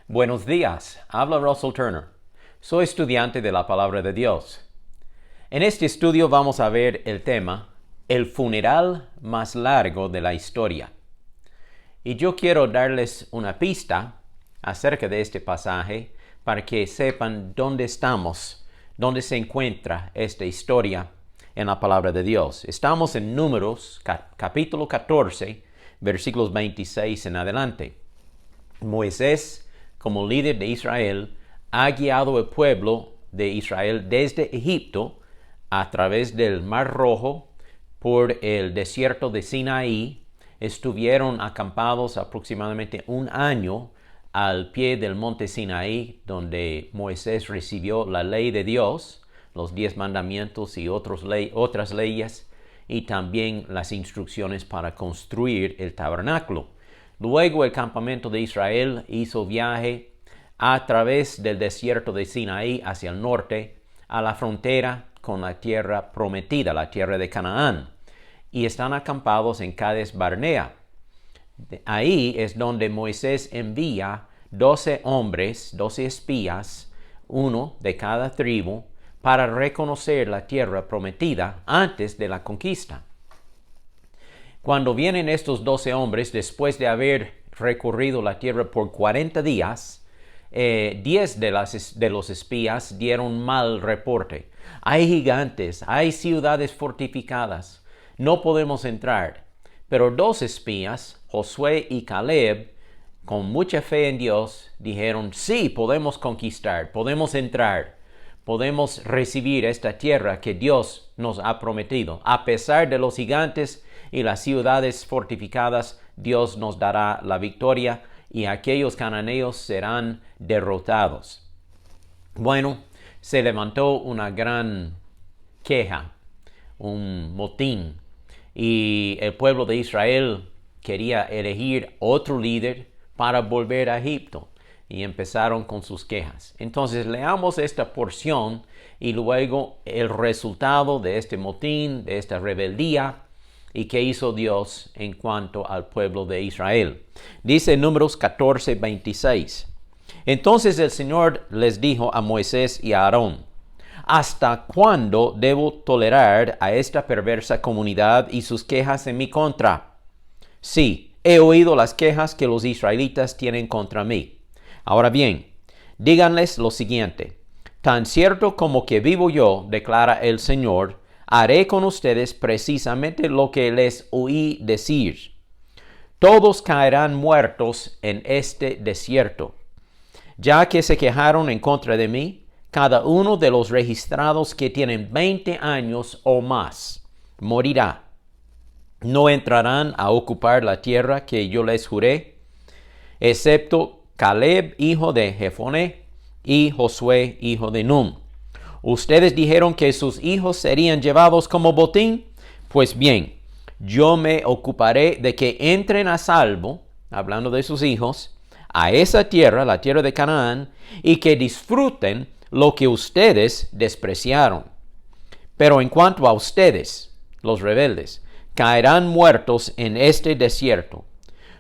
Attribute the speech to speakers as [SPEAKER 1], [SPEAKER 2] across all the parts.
[SPEAKER 1] Buenos días, habla Russell Turner. Soy estudiante de la Palabra de Dios. En este estudio vamos a ver el tema, el funeral más largo de la historia. Y yo quiero darles una pista acerca de este pasaje para que sepan dónde estamos, dónde se encuentra esta historia en la Palabra de Dios. Estamos en Números, capítulo 14, versículos 26 en adelante. Moisés, como líder de Israel, ha guiado al pueblo de Israel desde Egipto a través del Mar Rojo por el desierto de Sinaí. Estuvieron acampados aproximadamente un año al pie del monte Sinaí, donde Moisés recibió la ley de Dios, los 10 mandamientos y otras leyes, y también las instrucciones para construir el tabernáculo. Luego el campamento de Israel hizo viaje a través del desierto de Sinaí hacia el norte, a la frontera con la tierra prometida, la tierra de Canaán, y están acampados en Cades Barnea. Ahí es donde Moisés envía 12 hombres, 12 espías, uno de cada tribu, para reconocer la tierra prometida antes de la conquista. Cuando vienen estos 12 hombres, después de haber recorrido la tierra por 40 días, 10 de los espías dieron mal reporte. Hay gigantes, hay ciudades fortificadas, no podemos entrar. Pero 2 espías, Josué y Caleb, con mucha fe en Dios, dijeron, sí, podemos conquistar, podemos entrar, podemos recibir esta tierra que Dios nos ha prometido. A pesar de los gigantes y las ciudades fortificadas, Dios nos dará la victoria y aquellos cananeos serán derrotados. Bueno, se levantó una gran queja, un motín, y el pueblo de Israel quería elegir otro líder para volver a Egipto, y empezaron con sus quejas. Entonces leamos esta porción y luego el resultado de este motín, de esta rebeldía, y qué hizo Dios en cuanto al pueblo de Israel. Dice Números 14, 26. Entonces el Señor les dijo a Moisés y a Aarón, ¿hasta cuándo debo tolerar a esta perversa comunidad y sus quejas en mi contra? Sí, he oído las quejas que los israelitas tienen contra mí. Ahora bien, díganles lo siguiente, tan cierto como que vivo yo, declara el Señor, haré con ustedes precisamente lo que les oí decir. Todos caerán muertos en este desierto. Ya que se quejaron en contra de mí, cada uno de los registrados que tienen 20 años o más morirá. No entrarán a ocupar la tierra que yo les juré, excepto Caleb, hijo de Jefoné, y Josué, hijo de Nun. Ustedes dijeron que sus hijos serían llevados como botín. Pues bien, yo me ocuparé de que entren a salvo, hablando de sus hijos, a esa tierra, la tierra de Canaán, y que disfruten lo que ustedes despreciaron. Pero en cuanto a ustedes, los rebeldes, caerán muertos en este desierto.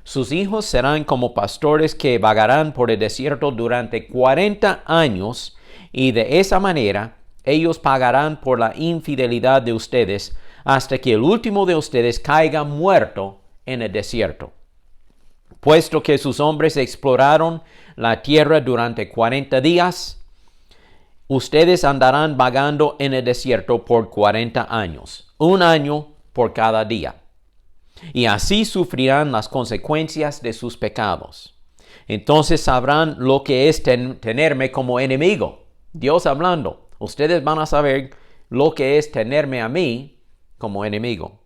[SPEAKER 1] Sus hijos serán como pastores que vagarán por el desierto durante 40 años, y de esa manera ellos pagarán por la infidelidad de ustedes hasta que el último de ustedes caiga muerto en el desierto. Puesto que sus hombres exploraron la tierra durante 40 días, ustedes andarán vagando en el desierto por 40 años, un año por cada día. Y así sufrirán las consecuencias de sus pecados. Entonces sabrán lo que es tenerme como enemigo. Dios hablando, ustedes van a saber lo que es tenerme a mí como enemigo.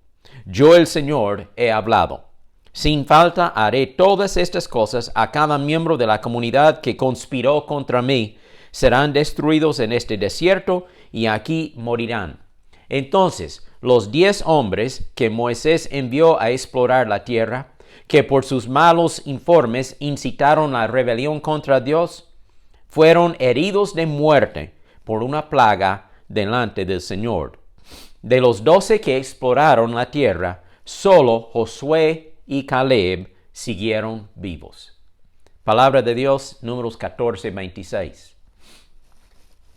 [SPEAKER 1] Yo el Señor he hablado. Sin falta haré todas estas cosas a cada miembro de la comunidad que conspiró contra mí. Serán destruidos en este desierto y aquí morirán. Entonces los 10 hombres que Moisés envió a explorar la tierra, que por sus malos informes incitaron la rebelión contra Dios, fueron heridos de muerte por una plaga delante del Señor. De los 12 que exploraron la tierra, solo Josué y Caleb siguieron vivos. Palabra de Dios, Números 14, 26.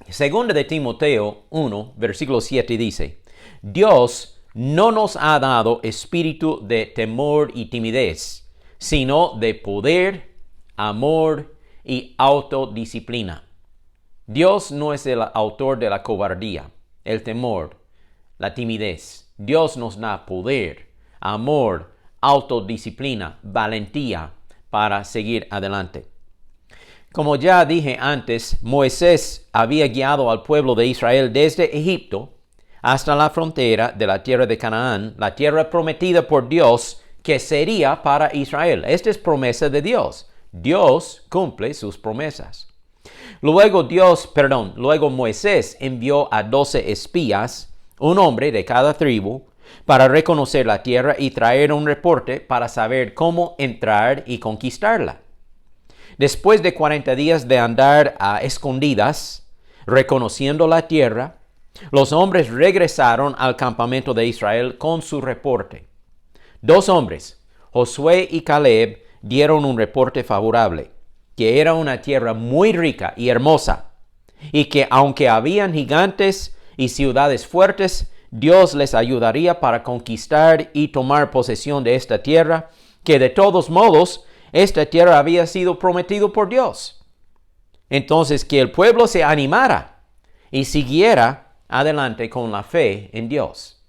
[SPEAKER 1] Segunda de Timoteo 1, versículo 7 dice, Dios no nos ha dado espíritu de temor y timidez, sino de poder, amor y autodisciplina. Dios no es el autor de la cobardía, el temor, la timidez. Dios nos da poder, amor, autodisciplina, valentía para seguir adelante. Como ya dije antes, Moisés había guiado al pueblo de Israel desde Egipto hasta la frontera de la tierra de Canaán, la tierra prometida por Dios que sería para Israel. Esta es promesa de Dios. Dios cumple sus promesas. Luego Moisés envió a 12 espías, un hombre de cada tribu, para reconocer la tierra y traer un reporte para saber cómo entrar y conquistarla. Después de 40 días de andar a escondidas, reconociendo la tierra, los hombres regresaron al campamento de Israel con su reporte. 2 hombres, Josué y Caleb, dieron un reporte favorable, que era una tierra muy rica y hermosa, y que aunque habían gigantes y ciudades fuertes, Dios les ayudaría para conquistar y tomar posesión de esta tierra, que de todos modos, esta tierra había sido prometido por Dios. Entonces, que el pueblo se animara y siguiera adelante con la fe en Dios.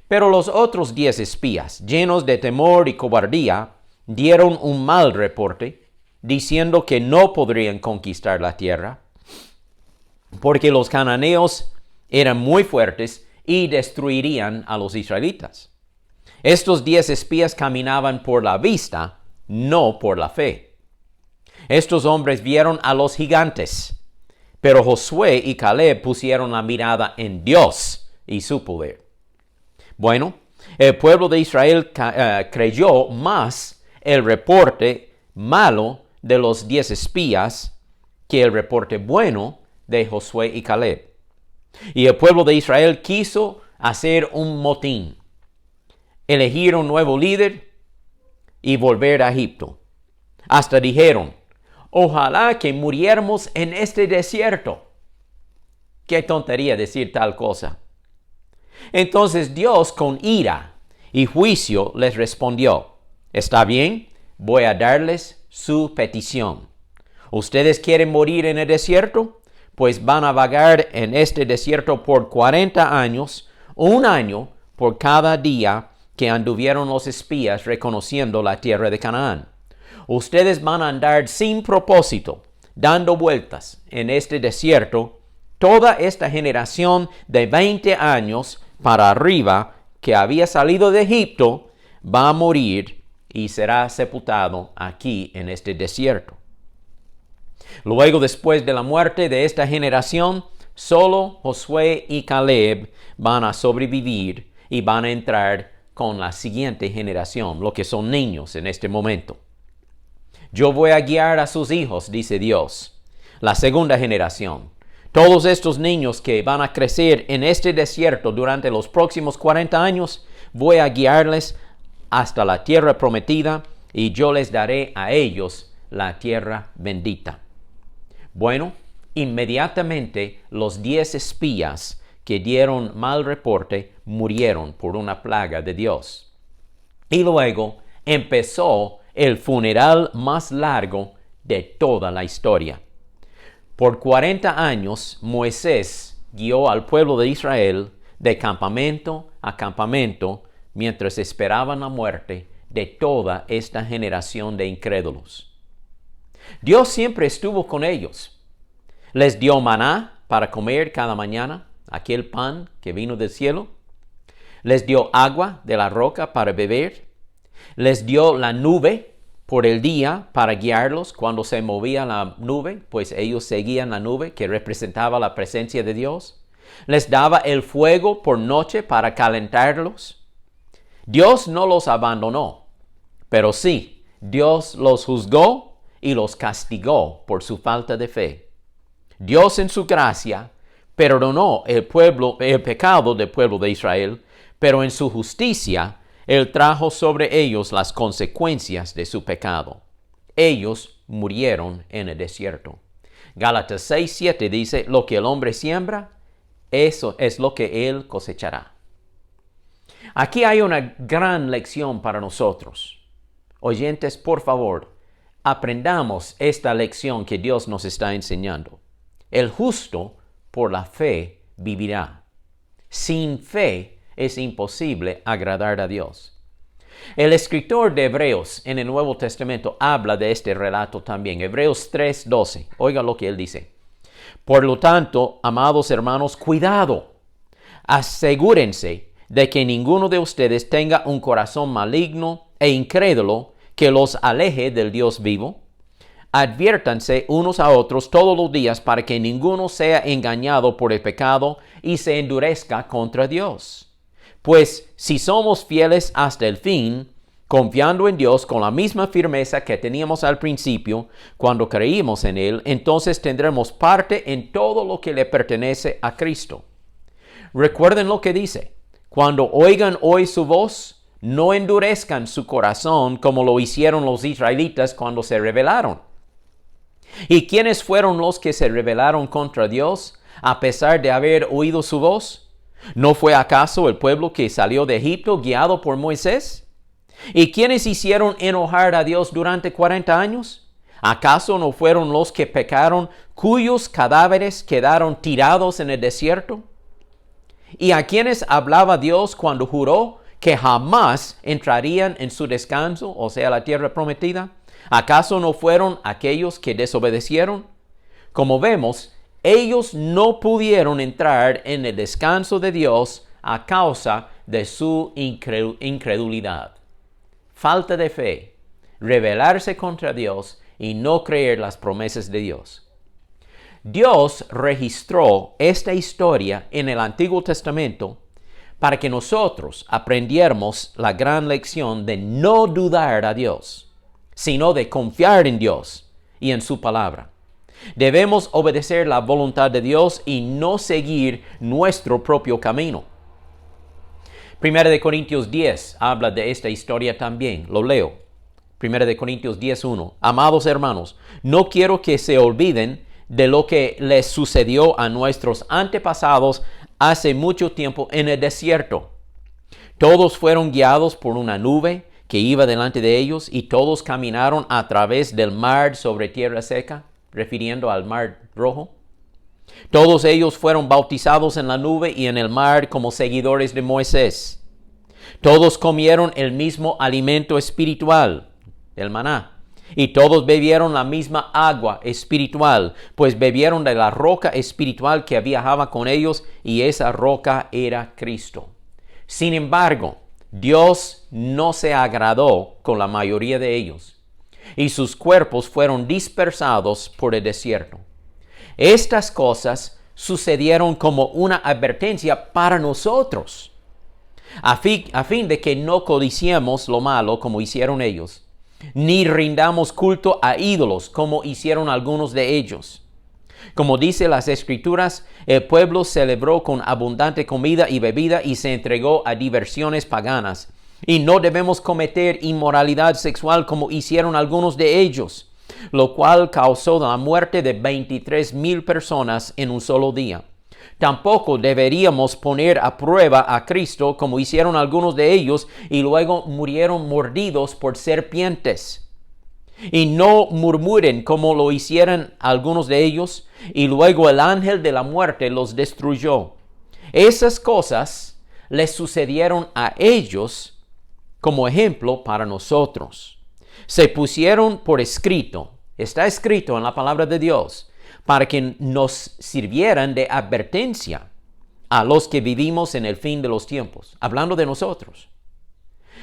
[SPEAKER 1] Pero los otros 10 espías, llenos de temor y cobardía, dieron un mal reporte, diciendo que no podrían conquistar la tierra, porque los cananeos eran muy fuertes y destruirían a los israelitas. Estos 10 espías caminaban por la vista, no por la fe. Estos hombres vieron a los gigantes, pero Josué y Caleb pusieron la mirada en Dios y su poder. Bueno, el pueblo de Israel creyó más el reporte malo de los 10 espías que el reporte bueno de Josué y Caleb. Y el pueblo de Israel quiso hacer un motín, elegir un nuevo líder y volver a Egipto. Hasta dijeron, ojalá que muriéramos en este desierto. Qué tontería decir tal cosa. Entonces Dios con ira y juicio les respondió, está bien, voy a darles su petición. ¿Ustedes quieren morir en el desierto? Pues van a vagar en este desierto por 40 años, 1 año por cada día que anduvieron los espías reconociendo la tierra de Canaán. Ustedes van a andar sin propósito, dando vueltas en este desierto, toda esta generación de 20 años para arriba que había salido de Egipto, va a morir y será sepultado aquí en este desierto. Luego, después de la muerte de esta generación, solo Josué y Caleb van a sobrevivir y van a entrar con la siguiente generación, lo que son niños en este momento. Yo voy a guiar a sus hijos, dice Dios, la segunda generación. Todos estos niños que van a crecer en este desierto durante los próximos 40 años, voy a guiarles hasta la tierra prometida y yo les daré a ellos la tierra bendita. Bueno, inmediatamente los 10 espías que dieron mal reporte murieron por una plaga de Dios. Y luego empezó el funeral más largo de toda la historia. Por 40 años Moisés guió al pueblo de Israel de campamento a campamento mientras esperaban la muerte de toda esta generación de incrédulos. Dios siempre estuvo con ellos. Les dio maná para comer cada mañana, aquel pan que vino del cielo. Les dio agua de la roca para beber. Les dio la nube por el día para guiarlos. Cuando se movía la nube, pues ellos seguían la nube que representaba la presencia de Dios. Les daba el fuego por noche para calentarlos. Dios no los abandonó, pero sí, Dios los juzgó y los castigó por su falta de fe. Dios en su gracia perdonó el pecado del pueblo de Israel, pero en su justicia Él trajo sobre ellos las consecuencias de su pecado. ellos murieron en el desierto. Gálatas 6:7 dice, lo que el hombre siembra, eso es lo que él cosechará. Aquí hay una gran lección para nosotros. Oyentes, por favor, aprendamos esta lección que Dios nos está enseñando. El justo por la fe vivirá. Sin fe es imposible agradar a Dios. El escritor de Hebreos en el Nuevo Testamento habla de este relato también. Hebreos 3:12. Oiga lo que él dice. Por lo tanto, amados hermanos, cuidado. Asegúrense de que ninguno de ustedes tenga un corazón maligno e incrédulo que los aleje del Dios vivo. Adviértanse unos a otros todos los días para que ninguno sea engañado por el pecado y se endurezca contra Dios. Pues si somos fieles hasta el fin, confiando en Dios con la misma firmeza que teníamos al principio cuando creímos en Él, entonces tendremos parte en todo lo que le pertenece a Cristo. Recuerden lo que dice: cuando oigan hoy su voz, no endurezcan su corazón como lo hicieron los israelitas cuando se rebelaron. ¿Y quiénes fueron los que se rebelaron contra Dios a pesar de haber oído su voz? ¿No fue acaso el pueblo que salió de Egipto guiado por Moisés? ¿Y quiénes hicieron enojar a Dios durante 40 años? ¿Acaso no fueron los que pecaron, cuyos cadáveres quedaron tirados en el desierto? ¿Y a quiénes hablaba Dios cuando juró que jamás entrarían en su descanso, o sea, la tierra prometida? ¿Acaso no fueron aquellos que desobedecieron? Como vemos, ellos no pudieron entrar en el descanso de Dios a causa de su incredulidad. Falta de fe, rebelarse contra Dios y no creer las promesas de Dios. Dios registró esta historia en el Antiguo Testamento para que nosotros aprendiéramos la gran lección de no dudar a Dios, sino de confiar en Dios y en su palabra. Debemos obedecer la voluntad de Dios y no seguir nuestro propio camino. 1 Corintios 10 habla de esta historia también. Lo leo. 1 Corintios 10:1. Amados hermanos, no quiero que se olviden de lo que les sucedió a nuestros antepasados hace mucho tiempo en el desierto. Todos fueron guiados por una nube que iba delante de ellos, y todos caminaron a través del mar sobre tierra seca, refiriendo al mar Rojo. Todos ellos fueron bautizados en la nube y en el mar como seguidores de Moisés. Todos comieron el mismo alimento espiritual, el maná, y todos bebieron la misma agua espiritual, pues bebieron de la roca espiritual que viajaba con ellos, y esa roca era Cristo. Sin embargo, Dios no se agradó con la mayoría de ellos, y sus cuerpos fueron dispersados por el desierto. Estas cosas sucedieron como una advertencia para nosotros, a fin de que no codiciemos lo malo como hicieron ellos, ni rindamos culto a ídolos como hicieron algunos de ellos. Como dice las Escrituras, el pueblo celebró con abundante comida y bebida y se entregó a diversiones paganas. Y no debemos cometer inmoralidad sexual como hicieron algunos de ellos, lo cual causó la muerte de 23,000 personas en un solo día. Tampoco deberíamos poner a prueba a Cristo como hicieron algunos de ellos y luego murieron mordidos por serpientes. Y no murmuren como lo hicieron algunos de ellos, y luego el ángel de la muerte los destruyó. Esas cosas les sucedieron a ellos como ejemplo para nosotros. Se pusieron por escrito, está escrito en la palabra de Dios, para que nos sirvieran de advertencia a los que vivimos en el fin de los tiempos, hablando de nosotros.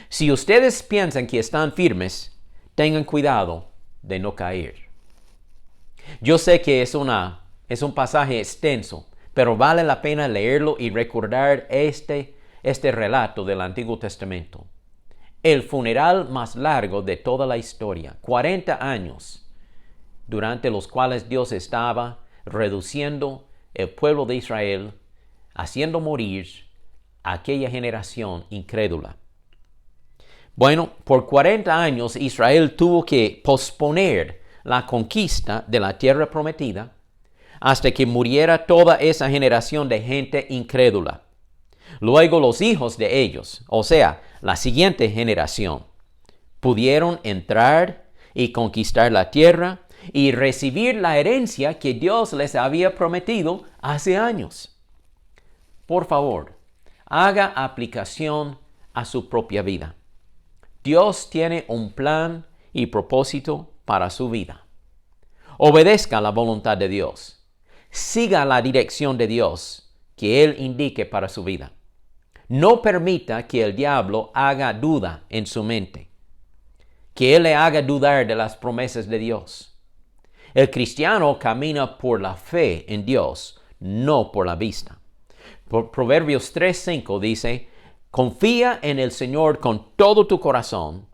[SPEAKER 1] Si ustedes piensan que están firmes, tengan cuidado de no caer. Yo sé que es un pasaje extenso, pero vale la pena leerlo y recordar este relato del Antiguo Testamento. El funeral más largo de toda la historia, 40 años, durante los cuales Dios estaba reduciendo el pueblo de Israel, haciendo morir a aquella generación incrédula. Bueno, por 40 años Israel tuvo que posponer la conquista de la tierra prometida hasta que muriera toda esa generación de gente incrédula. Luego los hijos de ellos, o sea, la siguiente generación, pudieron entrar y conquistar la tierra y recibir la herencia que Dios les había prometido hace años. Por favor, haga aplicación a su propia vida. Dios tiene un plan y propósito para su vida. Obedezca la voluntad de Dios. Siga la dirección de Dios que Él indique para su vida. No permita que el diablo haga duda en su mente, que Él le haga dudar de las promesas de Dios. El cristiano camina por la fe en Dios, no por la vista. Proverbios 3:5 dice, confía en el Señor con todo tu corazón,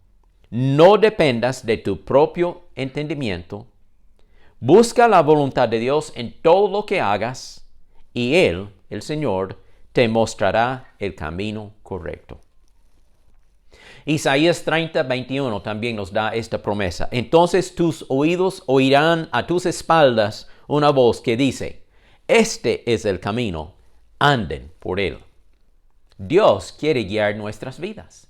[SPEAKER 1] no dependas de tu propio entendimiento, busca la voluntad de Dios en todo lo que hagas, y Él, el Señor, te mostrará el camino correcto. Isaías 30:21 también nos da esta promesa. Entonces tus oídos oirán a tus espaldas una voz que dice, este es el camino, anden por él. Dios quiere guiar nuestras vidas,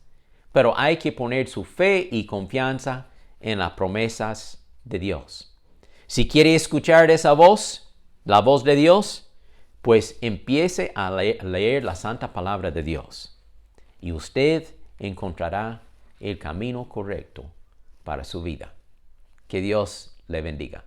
[SPEAKER 1] pero hay que poner su fe y confianza en las promesas de Dios. Si quiere escuchar esa voz, la voz de Dios, pues empiece a leer la santa palabra de Dios y usted encontrará el camino correcto para su vida. Que Dios le bendiga.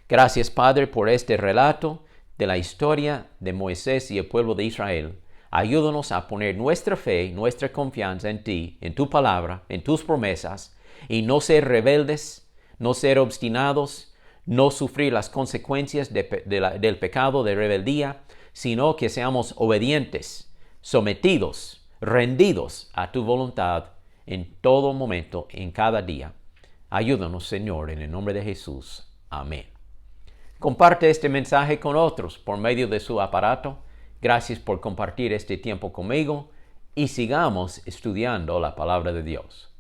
[SPEAKER 1] Gracias, Padre, por este relato de la historia de Moisés y el pueblo de Israel. Ayúdanos a poner nuestra fe, nuestra confianza en ti, en tu palabra, en tus promesas, y no ser rebeldes, no ser obstinados, no sufrir las consecuencias del pecado de rebeldía, sino que seamos obedientes, sometidos, rendidos a tu voluntad en todo momento, en cada día. Ayúdanos, Señor, en el nombre de Jesús. Amén. Comparte este mensaje con otros por medio de su aparato. Gracias por compartir este tiempo conmigo y sigamos estudiando la palabra de Dios.